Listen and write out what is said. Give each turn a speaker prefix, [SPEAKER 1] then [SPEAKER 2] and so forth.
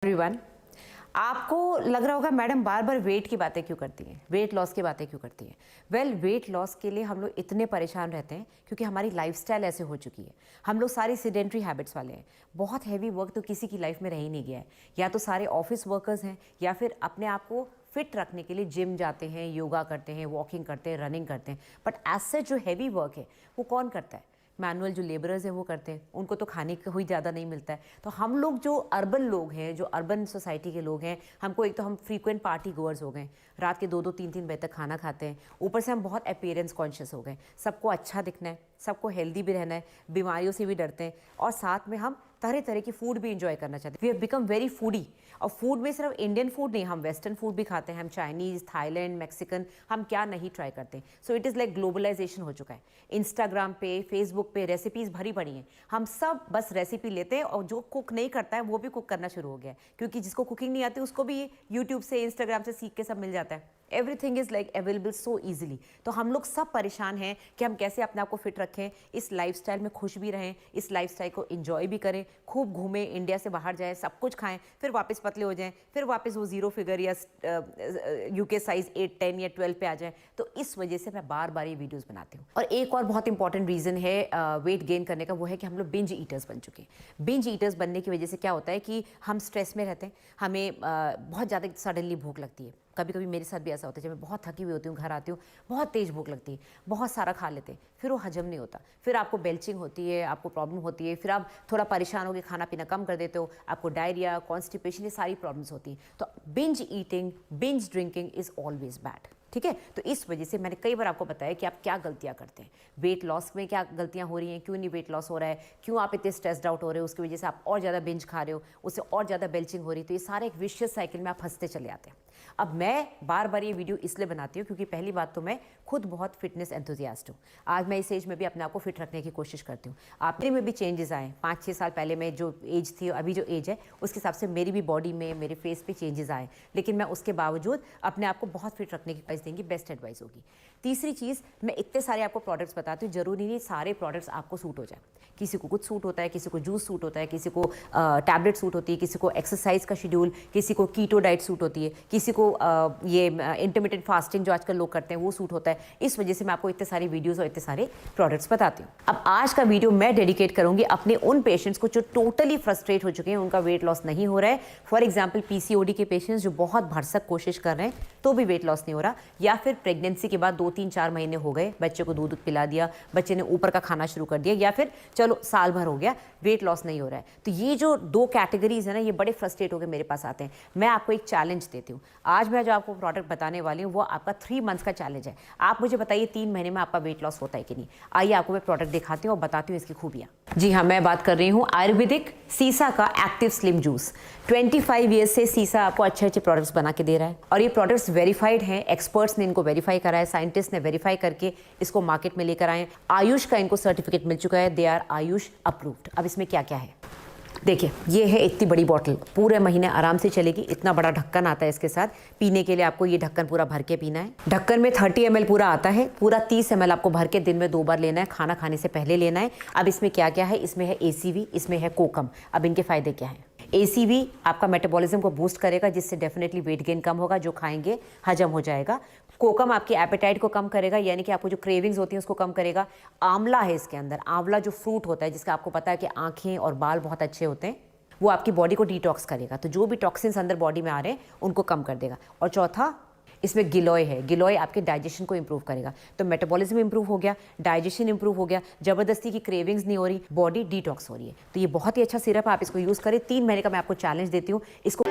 [SPEAKER 1] Everyone, आपको लग रहा होगा मैडम बार बार वेट की बातें क्यों करती हैं, वेट लॉस की बातें क्यों करती हैं। वेल, वेट लॉस के लिए हम लोग इतने परेशान रहते हैं क्योंकि हमारी लाइफस्टाइल ऐसे हो चुकी है। हम लोग सारी सीडेंट्री हैबिट्स वाले हैं। बहुत हैवी वर्क तो किसी की लाइफ में रह ही नहीं गया है। या तो सारे ऑफिस वर्कर्स हैं या फिर अपने आप को फिट रखने के लिए जिम जाते हैं, योगा करते हैं, वॉकिंग करते हैं, रनिंग करते हैं। बट एज सच जो हैवी वर्क है वो कौन करता है? मैनुअल जो लेबरर्स हैं वो करते हैं। उनको तो खाने को ही ज़्यादा नहीं मिलता है। तो हम लोग जो अर्बन लोग हैं, जो अर्बन सोसाइटी के लोग हैं, हमको एक तो हम फ्रीक्वेंट पार्टी गोअर्स हो गए, रात के 2-2 3-3 बजे तक खाना खाते हैं। ऊपर से हम बहुत अपीयरेंस कॉन्शियस हो गए। सबको अच्छा दिखना है, सबको हेल्दी भी रहना है, बीमारियों से भी डरते हैं और साथ में हम तरह तरह की फूड भी इंजॉय करना चाहते हैं। We have become very foodie. और फूड में सिर्फ इंडियन फूड नहीं, हम वेस्टर्न फूड भी खाते हैं, हम चाइनीज़, थाईलैंड, मैक्सिकन, हम क्या नहीं ट्राई करते हैं। So it is like globalisation हो चुका है। इंस्टाग्राम पे, फेसबुक पे रेसिपीज़ भरी पड़ी हैं। हम सब बस रेसिपी लेते हैं और जो कुक नहीं करता है वो भी कुक करना शुरू हो गया है, क्योंकि जिसको कुकिंग नहीं आती उसको भी यूट्यूब से, इंस्टाग्राम से सीख के सब मिल जाता है। Everything is like available so easily. तो हम लोग सब परेशान हैं कि हम कैसे अपने आप को फिट रखें, इस लाइफस्टाइल में खुश भी रहें, इस लाइफस्टाइल को एंजॉय भी करें, खूब घूमें, इंडिया से बाहर जाएं, सब कुछ खाएं, फिर वापस पतले हो जाएं, फिर वापस वो 0 फिगर या यूके साइज 8, 10 या 12 पे आ जाएं। तो इस वजह से मैं बार बार ये वीडियोज़ बनाती हूँ। और एक और बहुत इंपॉर्टेंट रीज़न है वेट गेन करने का, वो है कि हम लोग बिंज ईटर्स बन चुके हैं। बिंज ईटर्स बनने की वजह से क्या होता है कि हम स्ट्रेस में रहते हैं, हमें बहुत ज़्यादा सडनली भूख लगती है। कभी कभी मेरे साथ भी ऐसा होता है, जब मैं बहुत थकी हुई होती हूँ, घर आती हूँ, बहुत तेज़ भूख लगती है, बहुत सारा खा लेते हैं, फिर वो हजम नहीं होता, फिर आपको बेल्चिंग होती है, आपको प्रॉब्लम होती है, फिर आप थोड़ा परेशान हो के खाना पीना कम कर देते हो, आपको डायरिया, कॉन्स्टिपेशन, ये सारी प्रॉब्लम्स होती हैं। तो binge eating, binge drinking is always bad. ठीक है, तो इस वजह से मैंने कई बार आपको बताया कि आप क्या गलतियां करते हैं, वेट लॉस में क्या गलतियां हो रही हैं, क्यों नहीं वेट लॉस हो रहा है, क्यों आप इतने स्ट्रेस्ड आउट हो रहे हो, उसकी वजह से आप और ज़्यादा बिंज खा रहे हो, उससे और ज़्यादा बेल्चिंग हो रही है। तो ये सारे एक विशियस साइकिल में आप फंसते चले आते हैं। अब मैं बार बार ये वीडियो इसलिए बनाती हूँ क्योंकि पहली बात तो मैं खुद बहुत फिटनेस एंथुजियास्ट हूँ। आज मैं इस एज में भी अपने आप को फिट रखने की कोशिश करती हूँ। आपने में भी चेंजेस आए, 5-6 साल पहले में जो एज थी, अभी जो एज है, उसके हिसाब से मेरी भी बॉडी में, मेरे फेस पे चेंजेस आए, लेकिन मैं उसके बावजूद अपने आप को बहुत फिट रखने की एडवाइस देंगी, बेस्ट एडवाइस होगी। तीसरी चीज़, मैं इतने सारे आपको प्रोडक्ट्स बताती हूँ, जरूरी नहीं सारे प्रोडक्ट्स आपको सूट हो जाए। किसी को कुछ सूट होता है, किसी को जूस सूट होता है, किसी को टैबलेट सूट होती है, किसी को एक्सरसाइज का शेड्यूल, किसी को कीटो डाइट सूट होती है, किसी को ये इंटरमिटेंट फास्टिंग जो आजकल लोग करते हैं वो सूट होता है। इस वजह से मैं आपको इतने सारे वीडियोस और इतने सारे प्रोडक्ट्स बताती हूँ। अब आज का वीडियो मैं डेडिकेट करूंगी अपने उन पेशेंट्स को जो टोटली फ्रस्ट्रेट हो चुके हैं, उनका वेट लॉस नहीं हो रहा है। फॉर एग्जाम्पल पीसीओडी के पेशेंट्स जो बहुत भरसक कोशिश कर रहे हैं तो भी वेट लॉस नहीं हो रहा, या फिर प्रेगनेंसी के बाद 2-3-4 महीने हो गए, बच्चे को दूध पिला दिया, बच्चे ने ऊपर का खाना शुरू कर दिया, या फिर चलो साल भर हो गया, वेट लॉस नहीं हो रहा है। तो ये जो 2 कैटेगरीज है ना, ये बड़े फ्रस्ट्रेट होकर मेरे पास आते हैं। मैं आपको एक चैलेंज देती हूँ। आज मैं जो आपको प्रोडक्ट बताने वाली हूँ वो आपका 3 मंथ्स का चैलेंज है। आप मुझे बताइए 3 महीने में आपका वेट लॉस होता है कि नहीं। आइए आपको मैं प्रोडक्ट दिखाती हूँ और बताती हूँ इसकी खूबियाँ। जी हाँ, मैं बात कर रही हूँ आयुर्वेदिक सीसा का एक्टिव स्लिम जूस। 25 ईयर्स से सीसा आपको अच्छे अच्छे प्रोडक्ट्स बना के दे रहा है और ये प्रोडक्ट्स वेरीफाइड हैं, एक्सपर्ट्स ने इनको वेरीफाई करा है, साइंटिस्ट ने वेरीफाई करके इसको मार्केट में लेकर आए। आयुष का इनको सर्टिफिकेट मिल चुका है, दे आर आयुष अप्रूव्ड। अब इसमें क्या क्या है देखिए, ये है इतनी बड़ी बॉटल, पूरे महीने आराम से चलेगी। इतना बड़ा ढक्कन आता है इसके साथ, पीने के लिए आपको ये ढक्कन पूरा भर के पीना है। ढक्कन में 30 ml पूरा आता है, पूरा 30 ml आपको भर के दिन में 2 बार लेना है, खाना खाने से पहले लेना है। अब इसमें क्या क्या है, इसमें है ACV, इसमें है कोकम। अब इनके फायदे क्या हैं? ACV आपका मेटाबॉलिज्म को बूस्ट करेगा, जिससे डेफिनेटली वेट गेन कम होगा, जो खाएंगे हजम हो जाएगा। कोकम आपकी एपेटाइट को कम करेगा, यानी कि आपको जो क्रेविंग्स होती हैं उसको कम करेगा। आंवला है इसके अंदर, आंवला जो फ्रूट होता है जिसका आपको पता है कि आंखें और बाल बहुत अच्छे होते हैं, वो आपकी बॉडी को डिटॉक्स करेगा। तो जो भी टॉक्सिन्स अंदर बॉडी में आ रहे हैं उनको कम कर देगा। और चौथा, इसमें गिलोय है, गिलोय आपके डाइजेशन को इंप्रूव करेगा। तो मेटाबॉलिज्म इंप्रूव हो गया, डाइजेशन इंप्रूव हो गया, जबरदस्ती की क्रेविंग्स नहीं हो रही, बॉडी डिटॉक्स हो रही है। तो ये बहुत ही अच्छा सिरप है, आप इसको यूज़ करें। 3 महीने का मैं आपको चैलेंज देती हूँ। इसको